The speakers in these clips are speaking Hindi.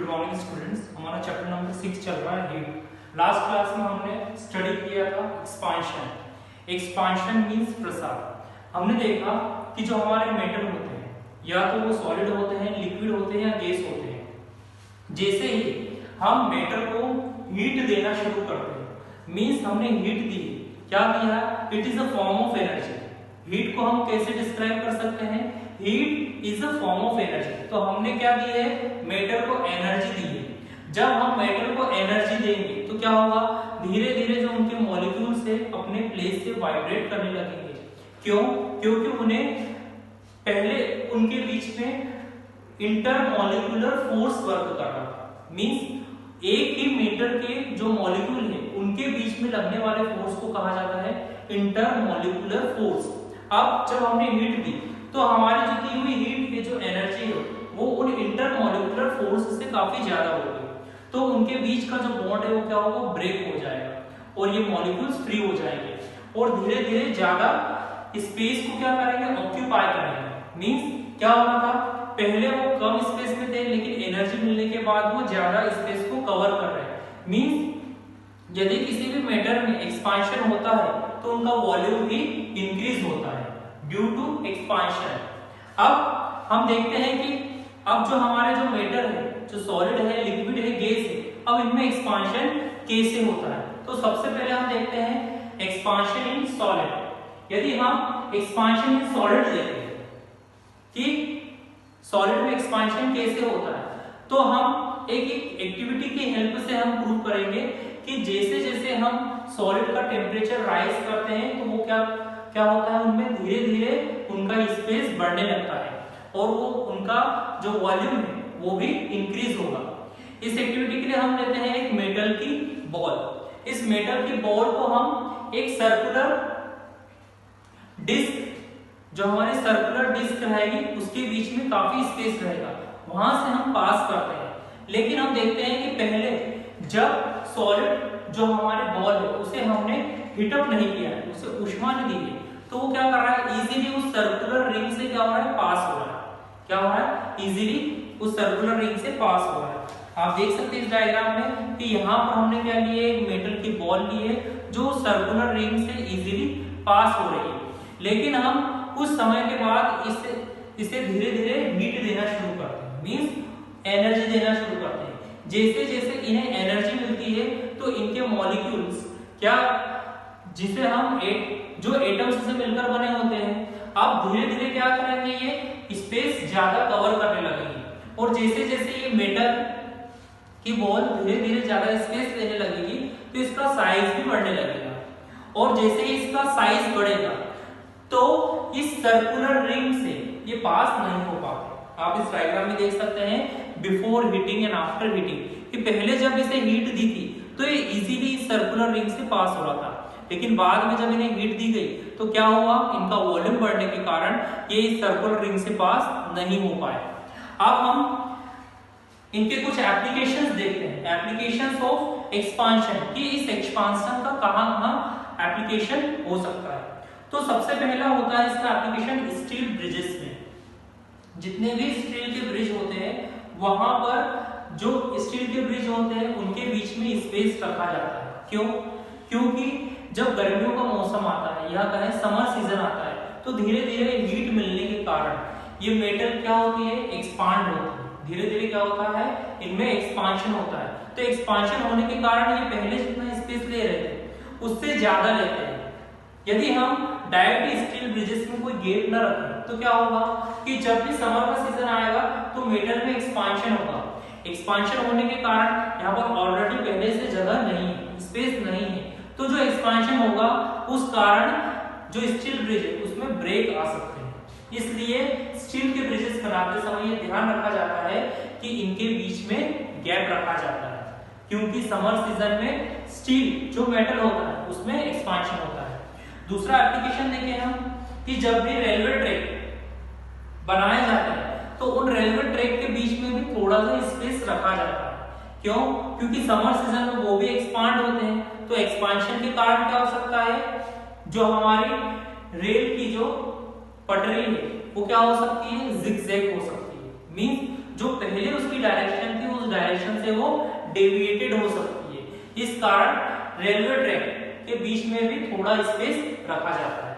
Good morning students. हमारा चैप्टर नंबर 6 चल रहा है हीट। लास्ट क्लास में हमने स्टडी किया था एक्सपांशन। एक्सपांशन मींस प्रसार। हमने देखा कि जो हमारे मेटल होते हैं या तो वो सॉलिड होते हैं, लिक्विड होते हैं या गैस होते हैं। जैसे ही हम मेटल को हीट देना शुरू करते हैं मींस हमने हीट दी, क्या दिया? It is a form of energy. Heat को हम कैसे डिस्क्राइब कर सकते हैं? Heat is a form of energy. तो हमने क्या दी है? मेटल को एनर्जी दी है। जब हम मेटल को एनर्जी देंगे तो क्या होगा? धीरे धीरे जो उनके मॉलिक्यूल्स है अपने प्लेस से वाइब्रेट करने लगेंगे। क्यों? क्योंकि उन्हें पहले उनके बीच में इंटरमॉलिक्यूलर फोर्स वर्क कर रहा था। मींस एक ही मीटर के जो मॉलिक्यूल है उनके बीच में लगने वाले फोर्स को कहा जाता है इंटरमॉलिक्यूलर फोर्स। अब जब हमने हीट दी तो हमारी जो दी हुई हीट की जो एनर्जी है वो उन इंटरमॉलिक्यूलर फोर्स से काफी ज्यादा होगी। तो उनके बीच का जो बॉन्ड है वो क्या होगा? ब्रेक हो जाएगा और ये मॉलिक्यूल्स फ्री हो जाएंगे और धीरे धीरे ज्यादा स्पेस को क्या करेंगे? ऑक्यूपाई करेंगे। मींस क्या हो रहा था? पहले वो कम स्पेस में थे लेकिन एनर्जी मिलने के बाद वो ज्यादा स्पेस को कवर कर रहे हैं। मींस यदि किसी भी मैटर में एक्सपांशन होता है तो उनका वॉल्यूम भी इंक्रीज होता है ड्यू टू एक्सपांशन। अब हम देखते हैं कि अब जो हमारे जो मैटर है, जो सॉलिड है, लिक्विड है, गैस है, अब इनमें एक्सपांशन कैसे होता है? तो सबसे पहले हम देखते हैं एक्सपांशन इन सॉलिड। यदि हम एक्सपांशन इन सॉलिड देखते हैं कि सॉलिड में एक्सपांशन कैसे होता है तो हम एक एक्टिविटी की हेल्प से हम प्रूव करेंगे कि जैसे जैसे हम सॉलिड का टेम्परेचर राइज करते हैं तो वो क्या होता है? उनमें धीरे धीरे उनका स्पेस बढ़ने लगता है और वो उनका जो वॉल्यूम है वो भी इंक्रीज होगा। इस एक्टिविटी के लिए हम लेते हैं एक मेटल की बॉल। इस मेटल की बॉल को हम एक सर्कुलर डिस्क, जो हमारी सर्कुलर डिस्क रहेगी उसके बीच में काफी स्पेस रहेगा, वहां से हम पास करते हैं। लेकिन हम देखते हैं कि पहले जब सॉलिड जो हमारे बॉल है उसे हमने हीटअप नहीं किया है, उसे ऊष्मा नहीं दी है, तो वो क्या कर रहा है? इजीली उस सर्कुलर रिंग से क्या हो रहा है? पास हो रहा है। क्या हो रहा है? इजीली उस सर्कुलर रिंग से पास हो रहा है। आप देख सकते हैं इस डायग्राम में कि यहाँ पर हमने क्या लिए? एक मेटल की बॉल ली है जो सर्कुलर रिंग से इजीली पास हो रही है। लेकिन हम कुछ समय के बाद इसे धीरे धीरे हीट देना शुरू करते हैं, मींस एनर्जी देना शुरू करते हैं। जैसे जैसे इन्हें एनर्जी मिलती है तो इनके मॉलिक्यूल्स क्या, जिसे हम जो एटम्स से मिलकर बने होते हैं, अब धीरे धीरे क्या करेंगे? ये स्पेस ज्यादा कवर करने लगेंगे और जैसे जैसे ये मेटल की बॉल धीरे धीरे ज्यादा स्पेस लेने लगेगी तो इसका साइज भी बढ़ने लगेगा और जैसे ही इसका साइज बढ़ेगा तो इस सर्कुलर रिंग से ये पास नहीं हो पाते। आप इस डायग्राम में देख सकते हैं before heating and after heating कि पहले जब इसे हीट दी थी तो ये इजीली इस सर्कुलर रिंग से पास हो रहा था, लेकिन बाद में जब इन्हें हीट दी गई तो क्या हुआ? इनका वॉल्यूम बढ़ने के कारण ये इस सर्कुलर रिंग से पास नहीं हो पाए। अब हम इनके कुछ एप्लीकेशंस देखते हैं, एप्लीकेशंस ऑफ एक्सपांशन, कि इस एक्सपांशन का कहां एप्लीकेशन हो सकता है। तो सबसे पहला होता है इसका एप्लीकेशन स्टील ब्रिजेस में। जितने भी स्टील के ब्रिज होते हैं वहां पर जो स्टील के ब्रिज होते हैं उनके बीच में स्पेस रखा जाता है। क्यों? क्योंकि जब गर्मियों का मौसम आता है या कहें समर सीजन आता है तो धीरे धीरे हीट मिलने के कारण ये मेटल क्या होती है? एक्सपांड होती है। धीरे धीरे क्या होता है? इनमें एक्सपांशन होता है। तो एक्सपांशन होने के कारण ये पहले जितना स्पेस ले रहे थे उससे ज्यादा लेते हैं। यदि हम डायरेक्ट स्टील ब्रिजेस में कोई गेप न रखें तो क्या होगा कि जब भी समर का सीजन आएगा तो मेटल में एक्सपांशन होगा। एक्सपांशन होने के कारण यहाँ पर ऑलरेडी पहले से जगह नहीं है, स्पेस नहीं है, तो जो एक्सपांशन होगा उस कारण जो स्टील ब्रिज है उसमें ब्रेक आ सकते हैं। इसलिए स्टील के ब्रिजेस बनाते समय ये ध्यान रखा जाता है कि इनके बीच में गैप रखा जाता है, क्योंकि समर सीजन में स्टील जो मेटल होता है उसमें एक्सपांशन होता है। दूसरा एप्लीकेशन देखें हम कि जब भी रेलवे ट्रैक बनाए जाते हैं तो उन रेलवे ट्रैक के बीच में भी थोड़ा सा स्पेस रखा जाता है। क्यों? क्योंकि समर सीजन में वो भी एक्सपांड होते हैं, तो एक्सपांशन के कारण क्या हो सकता है? जो हमारी रेल की जो पटरी है वो क्या हो सकती है? जिगजैग हो सकती है। मींस जो पहले उसकी डायरेक्शन थी उस डायरेक्शन से वो डेविएटेड हो सकती है। इस कारण रेलवे ट्रैक के बीच में भी थोड़ा स्पेस रखा जाता है।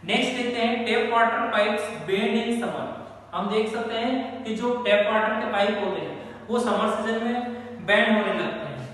नेक्स्ट देखते हैं tap water pipes bend in summer. हम देख सकते हैं कि जो टैप वाटर के पाइप होते हैं वो समर सीजन में बेंड होने लगते हैं।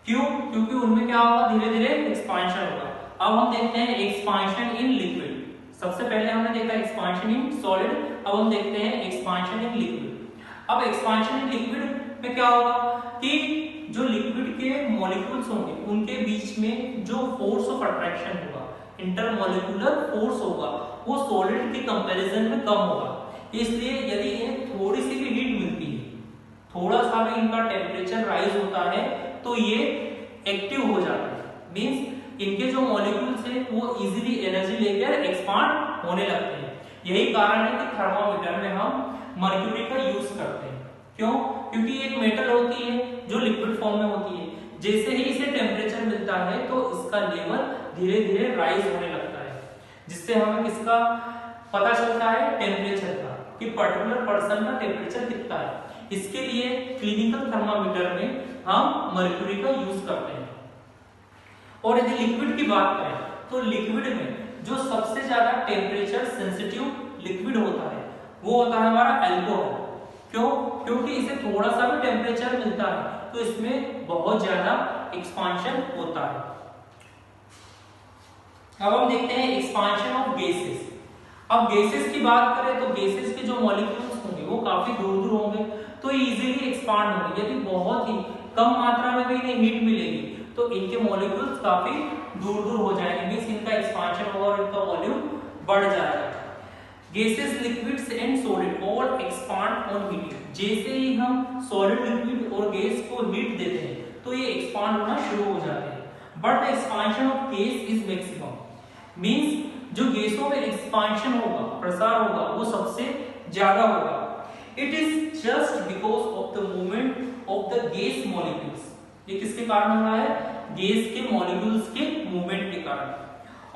क्यों? क्योंकि उनमें क्या होगा, धीरे धीरे एक्सपांशन होगा। अब हम देखते हैं एक्सपांशन इन लिक्विड। सबसे पहले हमने देखा एक्सपांशन इन सॉलिड, अब हम देखते हैं एक्सपांशन इन लिक्विड। अब एक्सपांशन इन लिक्विड में क्या होगा कि जो लिक्विड के मॉलिक्यूल्स होंगे उनके बीच में जो फोर्स ऑफ अट्रैक्शन होगा, इंटरमॉलिक्यूलर फोर्स होगा, वो सॉलिड के कंपैरिजन में कम होगा। इसलिए यदि इन्हें थोड़ी सी भी हीट मिलती है, थोड़ा सा भी इनका टेम्परेचर राइज होता है तो ये एक्टिव हो जाते हैं। मींस इनके जो मॉलिक्यूल्स हैं वो इजीली एनर्जी लेकर एक्सपांड होने लगते हैं। यही कारण है कि थर्मामीटर में हम मर्क्यूरी का यूज करते हैं। क्यों? क्योंकि एक मेटल होती है जो लिक्विड फॉर्म में होती है, जैसे ही इसे टेम्परेचर मिलता है तो इसका लेवल धीरे धीरे राइज होने लगता है, जिससे हमें किसका पता चलता है, टेम्परेचर का, कि पर्टिकुलर पर्सन का टेम्परेचर कितना है। इसके लिए क्लिनिकल थर्मामीटर में हम मर्क्यूरी का यूज करते हैं। और यदि लिक्विड की बात करें तो लिक्विड में जो सबसे ज्यादा टेम्परेचर सेंसिटिव लिक्विड होता है वो होता है हमारा अल्कोहल। क्यों? क्योंकि इसे थोड़ा सा भी टेम्परेचर मिलता है तो इसमें बहुत ज्यादा एक्सपांशन होता है। अब हम देखते हैं एक्सपांशन ऑफ गैसेस। अब गैसेस की बात करें तो गैसेस के जो मॉलिक्यूल्स होंगे वो काफी दूर दूर होंगे तो इजीली एक्सपांड होंगे। यदि बहुत ही कम मात्रा में भी इन्हें हीट मिलेगी तो इनके मॉलिक्यूल्स काफी दूर दूर हो जाएंगे, मींस इनका एक्सपांशन होगा और इनका वॉल्यूम बढ़ जाएगा। Gases, liquids and solid all expand on heating. जैसे ही हम सॉलिड, लिक्विड और गैस को हीट देते हैं तो ये एक्सपांड होना शुरू हो जाते हैं। But the expansion of gas is maximum, means जो गैसों में एक्सपांशन होगा, प्रसार होगा, वो सबसे ज्यादा होगा। It is just because of the movement of the gas molecules. ये किसके कारण हो रहा है? गैस के मॉलिक्यूल्स के मूवमेंट के कारण।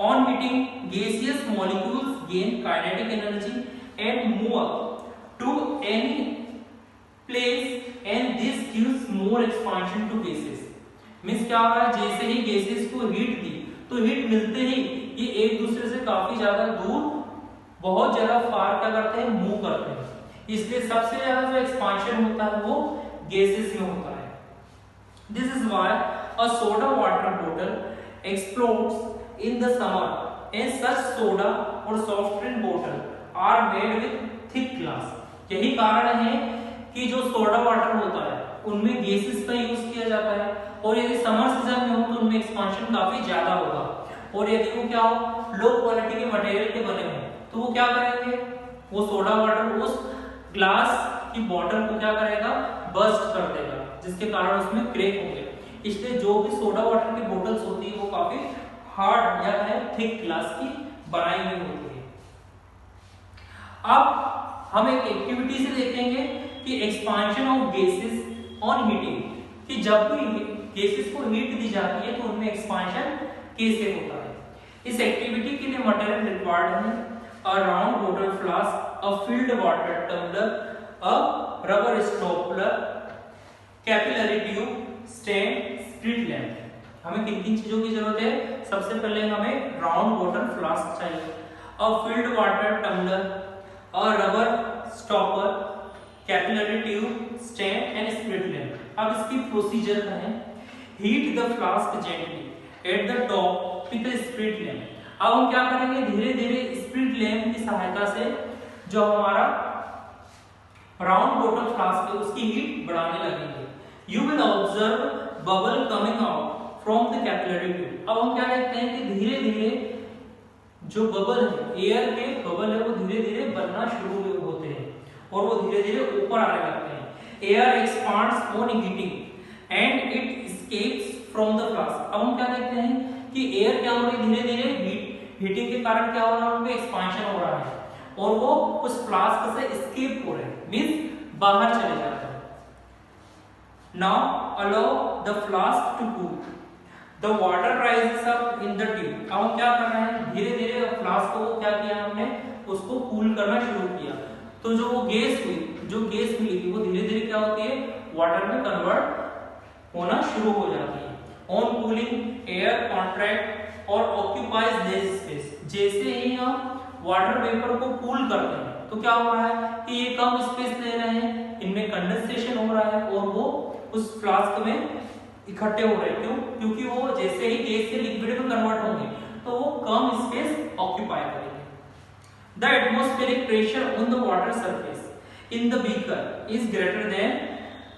On heating gaseous molecules gain kinetic energy and move up to any place and this gives more expansion to gases। Means क्या हो रहा है, जैसे ही गैसेस को हीट दी तो हीट मिलते ही ये एक दूसरे से काफी ज्यादा दूर, बहुत ज्यादा फार क्या करते हैं, मूव करते हैं। इसलिए सबसे ज्यादा जो एक्सपांशन होता है वो गैसेस में होता है। This is why a soda water bottle explodes in the summer and such soda और soft drink bottle are made with thick glass. यही कारण है कि जो सोडा वाटर होता है उनमें गैसेस का यूज किया जाता है और यदि समर सीजन में हो तो उनमें एक्सपांशन काफी ज्यादा होगा। और यदि वो क्या हो, लो क्वालिटी के मटेरियल के बने हो तो वो क्या करेंगे, वो सोडा वाटर उस ग्लास की बॉटल को क्या करेगा, बर्स्ट कर देगा, जिसके कारण उसमें क्रैक होंगे। इसलिए जो भी सोडा वाटर की बोतल्स होती है वो काफी हार्ड या है थिक ग्लास की बनाई हुई होती है। अब हम एक एक्टिविटी से देखेंगे कि expansion of gases on heating, कि जब भी गैसेस को हीट दी जाती है तो उनमें एक्सपांशन कैसे होता है। इस एक्टिविटी के लिए मटेरियल रिक्वायर्ड है a round bottle flask, a filled water tumbler, a rubber stopper, capillary tube, stand, spirit lamp. हमें किन किन चीजों की जरूरत है? सबसे पहले हमें राउंड बॉटल फ्लास्क चाहिए, a filled water tumbler, a rubber stopper, capillary tube, stand and spirit lamp. अब इसकी प्रोसीजर क्या है? Heat the flask gently at the top with the spirit lamp. अब हम क्या करेंगे, धीरे धीरे स्प्लिट लैंप की सहायता से जो हमारा राउंड बॉटल फ्लास्क है उसकी हीट बढ़ाने लगेंगे। You will observe bubble coming out from the capillary tube. अब हम क्या देखते हैं कि धीरे धीरे जो बबल है, एयर के बबल है, वो धीरे धीरे बनना शुरू होते हैं और वो धीरे धीरे ऊपर आने लगते हैं। Air expands on heating and it escapes from the flask. अब हम क्या देखते हैं कि एयर क्या हो रही है, धीरे धीरे हीटिंग के कारण क्या हो रहा है, उनमें एक्सपांशन हो रहा है और वो उस फ्लास्क से एस्केप हो रहे हैं, मींस बाहर चले जाते हैं। Now allow the flask to cool, the water rises up in the tube. अब हम क्या कर रहे हैं, धीरे धीरे फ्लास्क को क्या किया हमने, उसको कूल करना शुरू किया तो जो वो गैस हुई, जो गैस मिली थी, वो धीरे धीरे क्या होती है, वाटर में कन्वर्ट होना शुरू हो जाती है। ऑन कूलिंग एयर कॉन्ट्रैक्ट और ऑक्यूपाइज लेस स्पेस। जैसे ही हम वाटर वेपर को कूल करते हैं तो क्या हो रहा है कि ये कम स्पेस ले रहे हैं, इनमें कंडेंसेशन हो रहा है और वो उस फ्लास्क में इकट्ठे हो रहे हैं। क्यों? क्योंकि वो जैसे ही गैस से लिक्विड में कन्वर्ट होंगे तो वो कम स्पेस ऑक्यूपाई करेंगे। The atmospheric pressure on the water surface in the beaker is greater than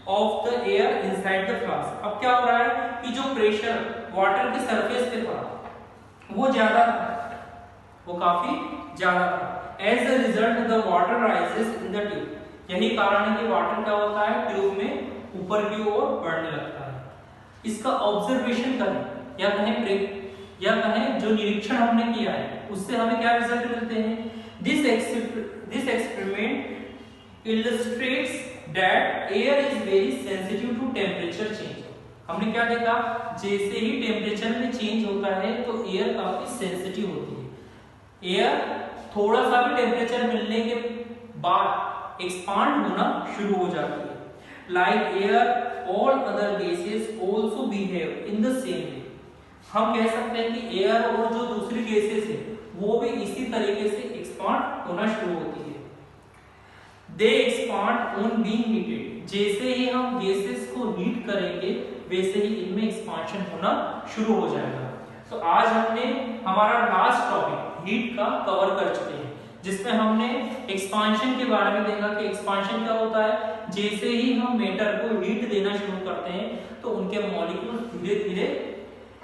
of the air inside the flask. अब क्या हो रहा है कि जो प्रेशर वाटर के सरफेस पे था वो ज्यादा था, वो काफी ज्यादा था। As a result, the water rises in the tube. यही कारण है कि वाटर क्या होता है, ट्यूब में ऊपर की ओर बढ़ने लगता है। इसका ऑब्जर्वेशन करें या कहें जो निरीक्षण हमने किया है उससे हमें क्या रिजल्ट मिलते हैं। This experiment illustrates that air is very sensitive to temperature change. हमने क्या देखा, जैसे ही टेम्परेचर में चेंज होता है तो एयर काफी सेंसिटिव होती है। एयर थोड़ा सा भी टेम्परेचर मिलने के बाद एक्सपांड होना शुरू हो जाती है। Like air, all other gases also behave in the same way. हम कह सकते हैं कि एयर और जो दूसरी गैसेस है वो भी इसी तरीके से एक्सपांड होना शुरू होती है। दे एक्सपांड ऑन बीइंग हीटेड। जैसे ही हम गैसेस को हीट करेंगे वैसे ही इनमें एक्सपांशन होना शुरू हो जाएगा। तो आज हमने हमारा लास्ट टॉपिक हीट का कवर कर चुके हैं, जिसमें हमने एक्सपांशन के बारे में देखा कि एक्सपांशन क्या होता है। जैसे ही हम मैटर को हीट देना शुरू करते हैं तो उनके मॉलिक्यूल्स धीरे धीरे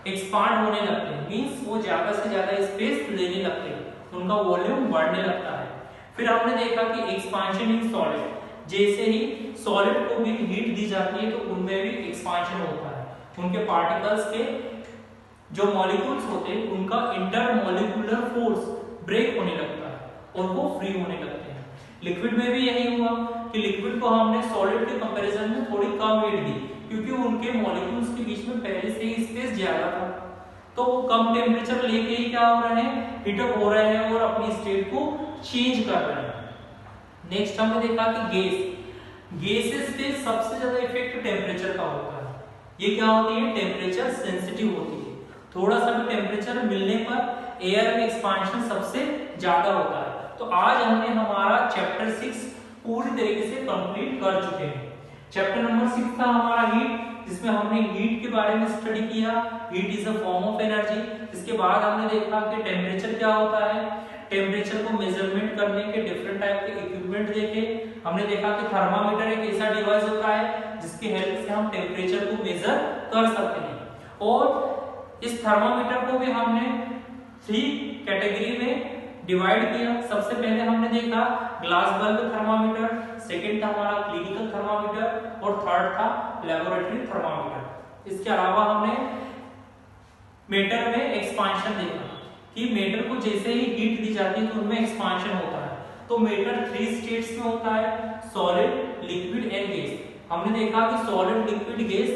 एक्सपांड होने लगते हैं, मींस वो ज्यादा से ज्यादा स्पेस लेने लगते हैं, उनका वॉल्यूम बढ़ने लगता है। फिर हमने देखा कि एक्सपांशन इन सॉलिड, जैसे ही सॉलिड को भी हीट दी जाती है तो उनमें भी एक्सपांशन होता है। उनके पार्टिकल्स के जो मॉलिक्यूल्स होते हैं उनका इंटरमॉलिक्यूलर फोर्स ब्रेक होने लगता है और वो फ्री होने लगते हैं। लिक्विड में भी यही हुआ कि लिक्विड को हमने सॉलिड के कंपैरिजन में थोड़ी कम हीट दी, क्योंकि उनके मॉलिक्यूल्स के बीच में पहले से ही स्पेस ज्यादा था, तो वो कम टेम्परेचर लेके ही क्या हो रहे हैं, हीटअप हो रहे हैं और अपनी स्टेट को चेंज कर रहे हैं। नेक्स्ट हमने देखा कि गैसेस पे सबसे ज्यादा इफेक्ट टेम्परेचर का होता है। ये क्या होती है, टेम्परेचर सेंसिटिव होती है। थोड़ा सा भी टेम्परेचर मिलने पर एयर में एक्सपांशन सबसे ज्यादा होता है। तो आज हमने हमारा चैप्टर 6 पूरी तरीके से कंप्लीट कर चुके हैं। चैप्टर नंबर 6 था हमारा हीट, जिसमें हमने हीट के बारे में स्टडी किया। Heat is a form of energy. इसके बाद हमने देखा कि टेम्परेचर क्या होता है, टेम्परेचर को मेजरमेंट करने के डिफरेंट टाइप के इक्विपमेंट देखे। हमने देखा कि थर्मामीटर एक ऐसा डिवाइस होता है जिसकी हेल्प से हम टेम्परेचर को मेजर कर सकते हैं। और इस थर्मामीटर को भी हमने 3 कैटेगरी में डिवाइड किया। सबसे पहले हमने देखा ग्लास बल्ब थर्मामीटर, सेकंड था हमारा क्लिनिकल थर्मामीटर और थर्ड था लेबोरेटरी थर्मामीटर। इसके अलावा हमने मेटर में एक्सपांशन देखा कि मेटर को जैसे ही हीट दी जाती है तो उनमें एक्सपांशन होता है। तो मेटर 3 स्टेट्स में होता है, सॉलिड, लिक्विड एंड गैस। हमने देखा कि सॉलिड, लिक्विड, गैस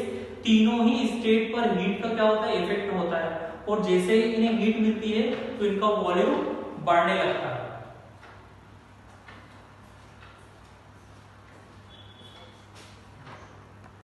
तीनों ही स्टेट पर हीट का क्या होता है, इफेक्ट होता है, और जैसे ही इन्हें हीट मिलती है तो इनका वॉल्यूम बढ़ने लगता है।